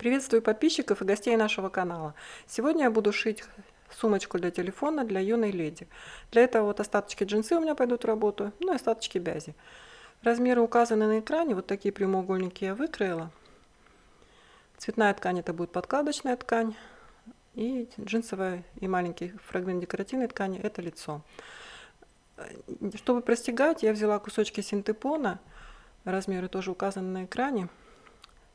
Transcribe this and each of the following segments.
Приветствую подписчиков и гостей нашего канала. Сегодня я буду шить сумочку для телефона для юной леди. Для этого вот остаточки джинсы у меня пойдут в работу, ну и остаточки бязи. Размеры указаны на экране, вот такие прямоугольники я выкроила. Цветная ткань это будет подкладочная ткань, и джинсовая и маленький фрагмент декоративной ткани это лицо. Чтобы простегать, я взяла кусочки синтепона, размеры тоже указаны на экране,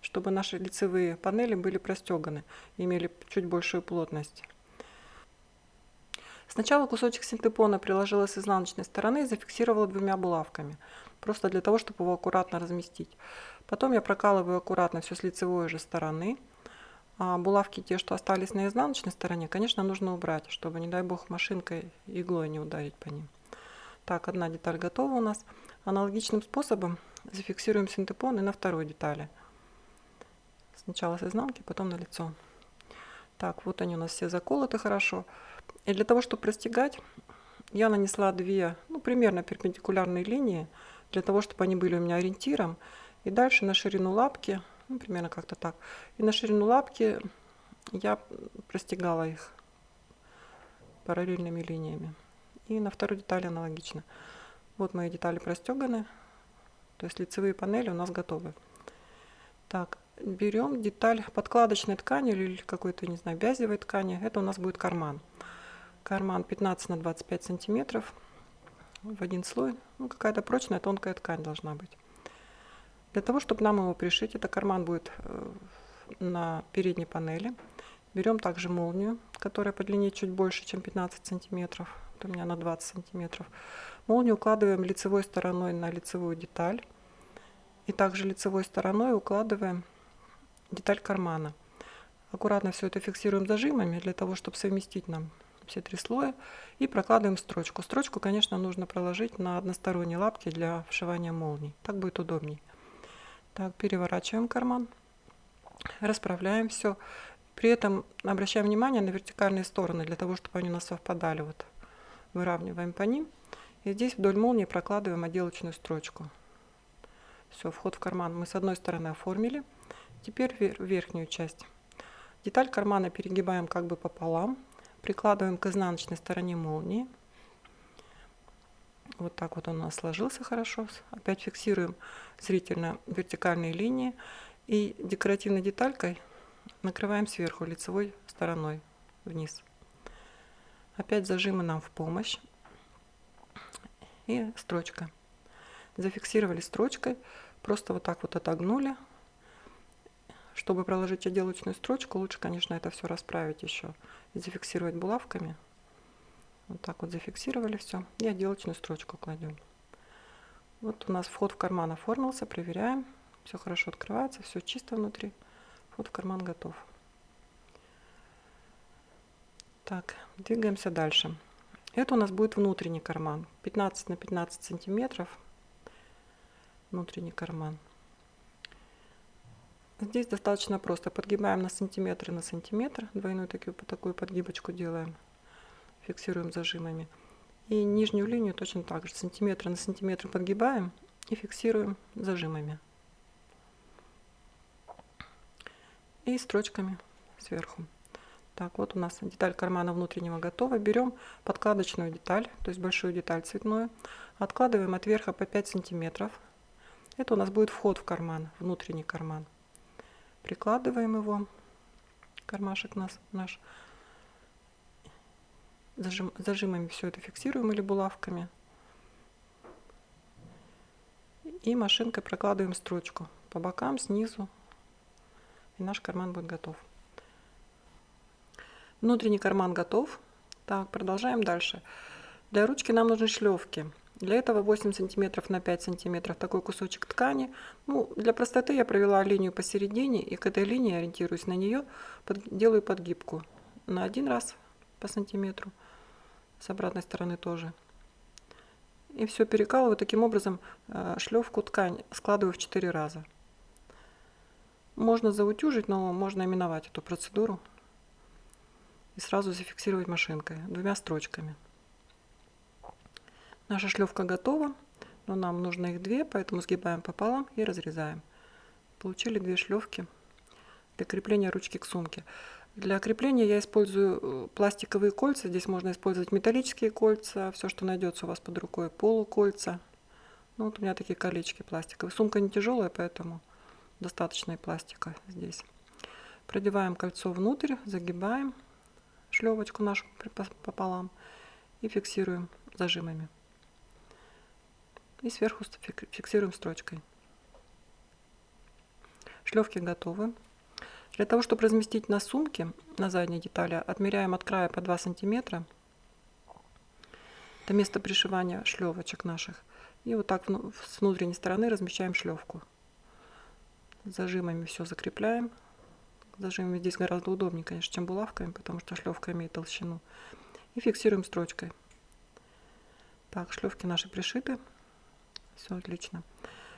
чтобы наши лицевые панели были простеганы, имели чуть большую плотность. Сначала кусочек синтепона приложила с изнаночной стороны и зафиксировала двумя булавками, просто для того, чтобы его аккуратно разместить. Потом я прокалываю аккуратно все с лицевой же стороны. А булавки, те, что остались на изнаночной стороне, конечно, нужно убрать, чтобы, не дай бог, машинкой иглой не ударить по ним. Так, одна деталь готова у нас. Аналогичным способом зафиксируем синтепон и на второй детали. Сначала с изнанки, потом на лицо. Так, вот они у нас все заколоты хорошо. И для того, чтобы простегать, я нанесла две, примерно перпендикулярные линии, для того, чтобы они были у меня ориентиром. И дальше на ширину лапки, примерно как-то так, и на ширину лапки я простегала их параллельными линиями. И на второй детали аналогично. Вот мои детали простеганы, то есть лицевые панели у нас готовы. Так, берем деталь подкладочной ткани или какой-то, не знаю, бязевой ткани. Это у нас будет карман. Карман 15 на 25 сантиметров в один слой. Какая-то прочная тонкая ткань должна быть. Для того, чтобы нам его пришить, это карман будет на передней панели. Берем также молнию, которая по длине чуть больше, чем 15 сантиметров. Вот у меня на 20 сантиметров. Молнию укладываем лицевой стороной на лицевую деталь. И также лицевой стороной укладываем деталь кармана. Аккуратно все это фиксируем зажимами, для того, чтобы совместить нам все три слоя. И прокладываем строчку. Строчку, конечно, нужно проложить на односторонней лапке для вшивания молний. Так будет удобней. Так, переворачиваем карман. Расправляем все. При этом обращаем внимание на вертикальные стороны, для того, чтобы они у нас совпадали. Вот выравниваем по ним. И здесь вдоль молнии прокладываем отделочную строчку. Все, вход в карман мы с одной стороны оформили. Теперь верхнюю часть. Деталь кармана перегибаем как бы пополам. Прикладываем к изнаночной стороне молнии. Вот так вот он у нас сложился хорошо. Опять фиксируем зрительно вертикальные линии. И декоративной деталькой накрываем сверху лицевой стороной вниз. Опять зажимы нам в помощь. И строчка. Зафиксировали строчкой. Просто вот так вот отогнули. Чтобы проложить отделочную строчку, лучше, конечно, это все расправить еще и зафиксировать булавками. Вот так вот зафиксировали все. И отделочную строчку кладем. Вот у нас вход в карман оформился. Проверяем. Все хорошо открывается, все чисто внутри. Вход в карман готов. Так, двигаемся дальше. Это у нас будет внутренний карман. 15 на 15 сантиметров. Внутренний карман. Здесь достаточно просто. Подгибаем на сантиметр, двойную такую подгибочку делаем. Фиксируем зажимами. И нижнюю линию точно так же. Сантиметр на сантиметр подгибаем и фиксируем зажимами. И строчками сверху. Так, вот у нас деталь кармана внутреннего готова. Берем подкладочную деталь, то есть большую деталь цветную. Откладываем от верха по 5 сантиметров. Это у нас будет вход в карман, внутренний карман. Прикладываем его, кармашек наш. Зажимами все это фиксируем или булавками. И машинкой прокладываем строчку по бокам, снизу. И наш карман будет готов. Внутренний карман готов. Так, продолжаем дальше. Для ручки нам нужны шлевки. Для этого 8 сантиметров на 5 сантиметров такой кусочек ткани. Для простоты я провела линию посередине, и к этой линии, ориентируюсь на нее, делаю подгибку на один раз по сантиметру, с обратной стороны тоже. И все перекалываю. Таким образом шлевку ткань складываю в 4 раза. Можно заутюжить, но можно именовать эту процедуру и сразу зафиксировать машинкой двумя строчками. Наша шлевка готова, но нам нужно их 2, поэтому сгибаем пополам и разрезаем. Получили 2 шлевки для крепления ручки к сумке. Для крепления я использую пластиковые кольца. Здесь можно использовать металлические кольца, все, что найдется у вас под рукой, полукольца. Ну, вот у меня такие колечки пластиковые. Сумка не тяжелая, поэтому достаточно и пластика здесь. Продеваем кольцо внутрь, загибаем шлевочку нашу пополам и фиксируем зажимами. И сверху фиксируем строчкой. Шлевки готовы. Для того, чтобы разместить на сумке, на задней детали, отмеряем от края по 2 сантиметра. Это место пришивания шлевочек наших. И вот так с внутренней стороны размещаем шлевку. Зажимами все закрепляем. Зажимами здесь гораздо удобнее, конечно, чем булавками, потому что шлевка имеет толщину. И фиксируем строчкой. Так, шлевки наши пришиты. Все отлично.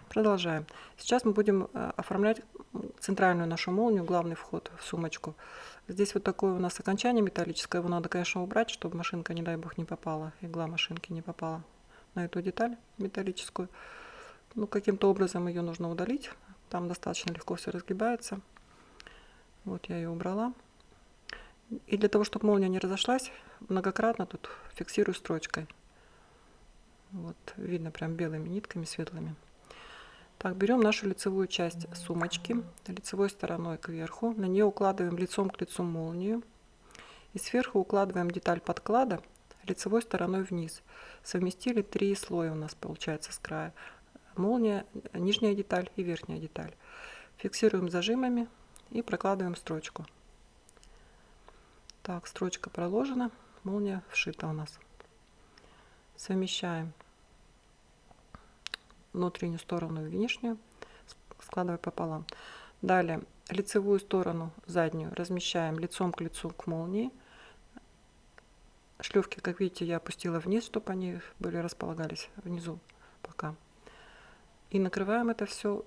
Продолжаем. Сейчас мы будем оформлять центральную нашу молнию, главный вход в сумочку. Здесь вот такое у нас окончание металлическое. Его надо, конечно, убрать, чтобы машинка, не дай бог, не попала, игла машинки не попала на эту деталь металлическую. Ну, каким-то образом ее нужно удалить. Там достаточно легко все разгибается. Вот я ее убрала. И для того, чтобы молния не разошлась, многократно тут фиксирую строчкой. Вот видно прям белыми нитками светлыми. Так, берем нашу лицевую часть сумочки лицевой стороной кверху. На нее укладываем лицом к лицу молнию. И сверху укладываем деталь подклада лицевой стороной вниз. Совместили 3 слоя у нас получается с края. Молния, нижняя деталь и верхняя деталь. Фиксируем зажимами и прокладываем строчку. Так, строчка проложена, молния вшита у нас. Совмещаем внутреннюю сторону и внешнюю, складывая пополам. Далее лицевую сторону заднюю размещаем лицом к лицу к молнии. Шлевки, как видите, я опустила вниз, чтобы они располагались внизу пока. И накрываем это все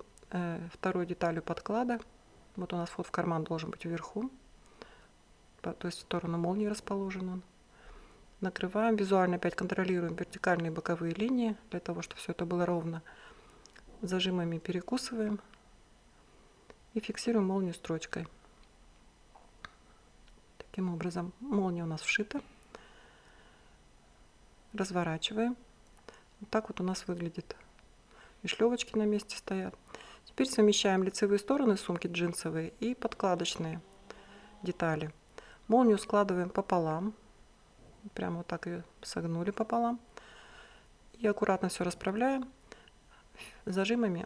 второй деталью подклада. Вот у нас вход в карман должен быть вверху, то есть в сторону молнии расположен он. Накрываем, визуально опять контролируем вертикальные боковые линии, для того, чтобы все это было ровно. Зажимами перекусываем и фиксируем молнию строчкой. Таким образом, молния у нас вшита. Разворачиваем. Вот так вот у нас выглядит. И шлевочки на месте стоят. Теперь совмещаем лицевые стороны сумки джинсовые и подкладочные детали. Молнию складываем пополам. Прямо вот так ее согнули пополам. И аккуратно все расправляем. Зажимами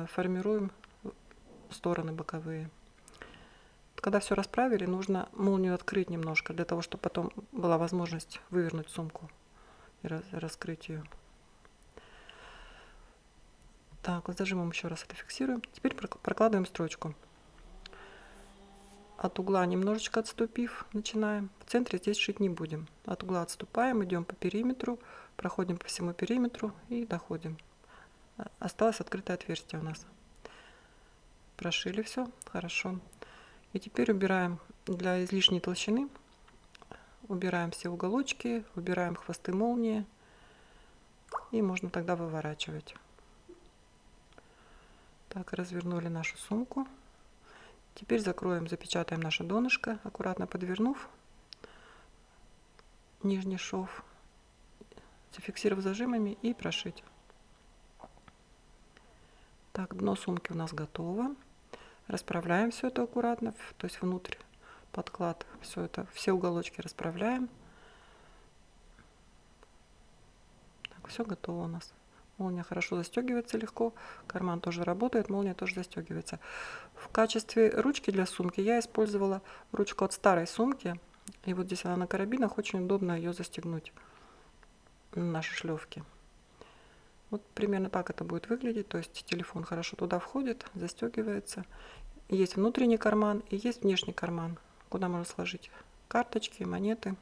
формируем стороны боковые. Когда все расправили, нужно молнию открыть немножко, для того, чтобы потом была возможность вывернуть сумку и раскрыть ее. Так, вот зажимом еще раз это фиксируем. Теперь прокладываем строчку. От угла немножечко отступив, начинаем. В центре здесь шить не будем. От угла отступаем, идем по периметру, проходим по всему периметру и доходим. Осталось открытое отверстие у нас. Прошили все, хорошо. И теперь убираем для излишней толщины, убираем все уголочки, убираем хвосты молнии. И можно тогда выворачивать. Так, развернули нашу сумку. Теперь закроем, запечатаем наше донышко, аккуратно подвернув нижний шов, зафиксировав зажимами и прошить. Так, дно сумки у нас готово. Расправляем все это аккуратно, то есть внутрь подклад, все это, все уголочки расправляем. Так, все готово у нас. Молния хорошо застегивается легко, карман тоже работает, молния тоже застегивается. В качестве ручки для сумки я использовала ручку от старой сумки. И вот здесь она на карабинах, очень удобно ее застегнуть на наши шлевки. Вот примерно так это будет выглядеть. То есть телефон хорошо туда входит, застегивается. Есть внутренний карман и есть внешний карман, куда можно сложить карточки, монеты.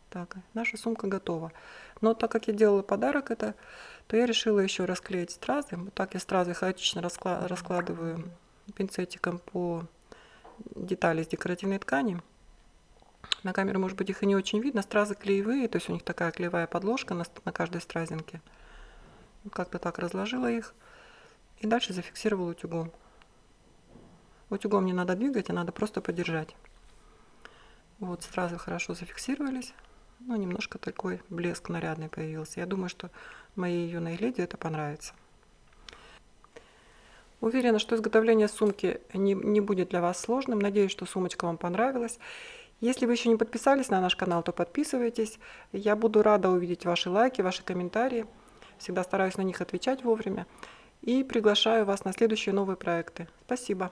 Так, наша сумка готова. Но так как я делала подарок то я решила еще расклеить стразы. Вот так я стразы хаотично раскладываю пинцетиком по детали из декоративной ткани. На камеру, может быть, их и не очень видно. Стразы клеевые, то есть у них такая клеевая подложка на каждой стразинке. Как-то так разложила их. И дальше зафиксировала утюгом. Утюгом не надо двигать, а надо просто подержать. Вот сразу хорошо зафиксировались. Ну, немножко такой блеск нарядный появился. Я думаю, что моей юной леди это понравится. Уверена, что изготовление сумки не будет для вас сложным. Надеюсь, что сумочка вам понравилась. Если вы еще не подписались на наш канал, то подписывайтесь. Я буду рада увидеть ваши лайки, ваши комментарии. Всегда стараюсь на них отвечать вовремя. И приглашаю вас на следующие новые проекты. Спасибо.